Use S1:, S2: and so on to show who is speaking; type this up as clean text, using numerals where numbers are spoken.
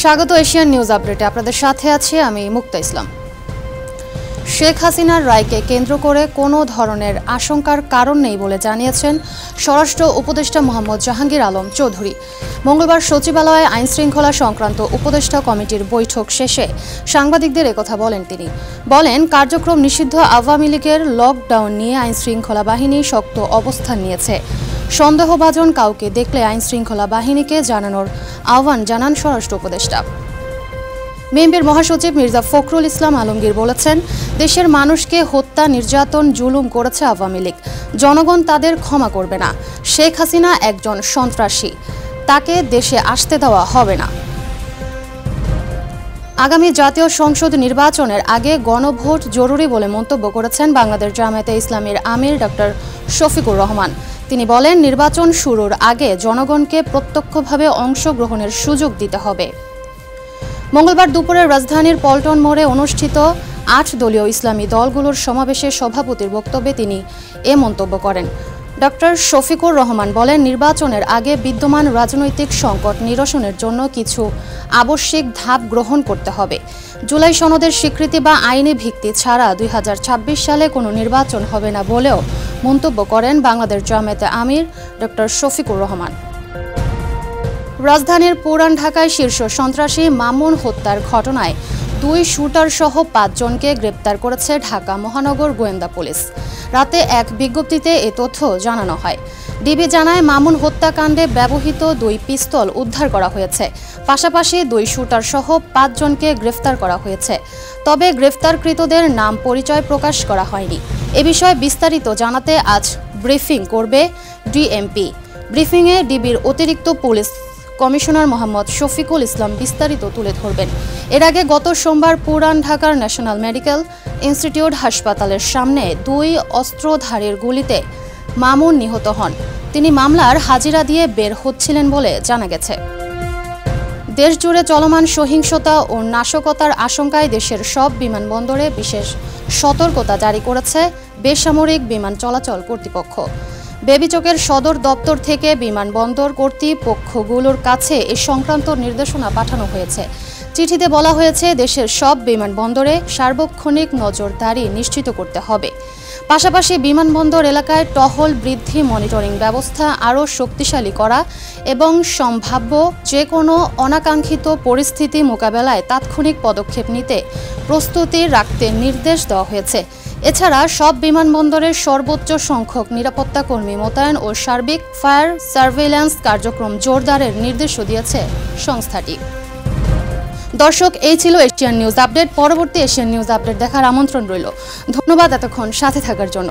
S1: স্বাগত Asian news আপডেটে আপনাদের সাথে আছি আমি মুক্তা ইসলাম। শেখ হাসিনার রায়কে কেন্দ্র করে কোনো ধরনের আশঙ্কার কারণ নেই বলে জানিয়েছেন স্বরাষ্ট্র উপদেষ্টা মোহাম্মদ জাহাঙ্গীর আলম চৌধুরী। মঙ্গলবার সচিবালয়ে আইন শৃঙ্খলা সংক্রান্ত উপদেষ্টা কমিটির বৈঠক শেষে সাংবাদিকদের একথা বলেন তিনি। বলেন, কার্যক্রম নিষিদ্ধ আওয়ামী লীগের লকডাউন নিয়ে আইন শৃঙ্খলা বাহিনী শক্ত অবস্থান নিয়েছে। সন্দেহভাজন কাউকে দেখলে আইন শৃঙ্খলা বাহিনীকে জানানোর আহ্বান জানান স্বরাষ্ট্র উপদেষ্টা। বিএনপির মহাসচিব মির্জা ফখরুল ইসলাম আলমগীর বলেছেন, দেশের মানুষকে হত্যা, নির্যাতন, জুলুম করেছে আওয়ামী লীগ। জনগণ তাদের ক্ষমা করবে না। শেখ হাসিনা একজন সন্ত্রাসী, তাকে দেশে আসতে দেওয়া হবে না। আগামী জাতীয় সংসদ নির্বাচনের আগে গণভোট জরুরি বলে মন্তব্য করেছেন বাংলাদেশ জামায়াতে ইসলামীর আমির ডক্টর শফিকুর রহমান। তিনি বলেন, নির্বাচন শুরুর আগে জনগণকে প্রত্যক্ষভাবে অংশগ্রহণের সুযোগ দিতে হবে। মঙ্গলবার দুপুরে রাজধানীর পল্টন মোড়ে অনুষ্ঠিত ৮ দলীয় ইসলামী দলগুলোর সমাবেশে সভাপতির বক্তব্যে তিনি এ মন্তব্য করেন। ডক্টর শফিকুর রহমান বলেন, নির্বাচনের আগে বিদ্যমান রাজনৈতিক সংকট নিরসনের জন্য কিছু আবশ্যিক ধাপ গ্রহণ করতে হবে। জুলাই সনদের স্বীকৃতি বা আইনি ভিত্তি ছাড়া ২০২৬ সালে কোনো নির্বাচন হবে না বলেও মন্তব্য করেন বাংলাদেশ জামায়াতে আমির ডক্টর শফিকুর রহমান। রাজধানীর পুরান ঢাকায় শীর্ষ সন্ত্রাসী মামুন হত্যার ঘটনায় ২ শুটার সহ ৫ জনকে গ্রেপ্তার করেছে ঢাকা মহানগর গোয়েন্দা পুলিশ। রাতে এক বিজ্ঞপ্তিতে এ তথ্য জানানো হয়। ডিবি জানায়, মামুন হত্যাকাণ্ডে ব্যবহৃত ২ পিস্তল উদ্ধার করা হয়েছে। পাশাপাশি ২ শুটার সহ ৫ জনকে গ্রেফতার করা হয়েছে। তবে গ্রেফতারকৃতদের নাম পরিচয় প্রকাশ করা হয়নি। এ বিষয়ে বিস্তারিত জানাতে আজ ব্রিফিং করবে ডিএমপি। ব্রিফিংয়ে ডিবির অতিরিক্ত পুলিশ কমিশনার মোহাম্মদ শফিকুল ইসলাম বিস্তারিত তুলে ধরবেন। এর আগে গত সোমবার পুরান ঢাকার ন্যাশনাল মেডিকেল ইনস্টিটিউট হাসপাতালের সামনে ২ অস্ত্রধারীর গুলিতে মামুন নিহত হন। তিনি মামলার হাজিরা দিয়ে বের হচ্ছিলেন বলে জানা গেছে। দেশজুড়ে চলমান সহিংসতা ও নাশকতার আশঙ্কায় দেশের সব বিমানবন্দরে বিশেষ সতর্কতা জারি করেছে বেসামরিক বিমান চলাচল কর্তৃপক্ষ। বেবিচকের সদর দপ্তর থেকে বিমানবন্দর কর্তৃপক্ষগুলোর কাছে এ সংক্রান্ত নির্দেশনা পাঠানো হয়েছে। চিঠিতে বলা হয়েছে, দেশের সব বিমানবন্দরে সার্বক্ষণিক নজরদারি নিশ্চিত করতে হবে। পাশাপাশি বিমানবন্দর এলাকায় টহল বৃদ্ধি, মনিটরিং ব্যবস্থা আরও শক্তিশালী করা এবং সম্ভাব্য যে কোনো অনাকাঙ্ক্ষিত পরিস্থিতি মোকাবেলায় তাৎক্ষণিক পদক্ষেপ নিতে প্রস্তুতি রাখতে নির্দেশ দেওয়া হয়েছে। এছাড়া সব বিমানবন্দরের সর্বোচ্চ সংখ্যক নিরাপত্তা কর্মী মোতায়েন ও সার্বিক ফায়ার সার্ভেইল্যান্স কার্যক্রম জোরদারের নির্দেশও দিয়েছে সংস্থাটি। দর্শক, এই ছিল এশিয়ান নিউজ আপডেট। পরবর্তী এশিয়ান নিউজ আপডেট দেখার আমন্ত্রণ রইল। ধন্যবাদ এতক্ষণ সাথে থাকার জন্য।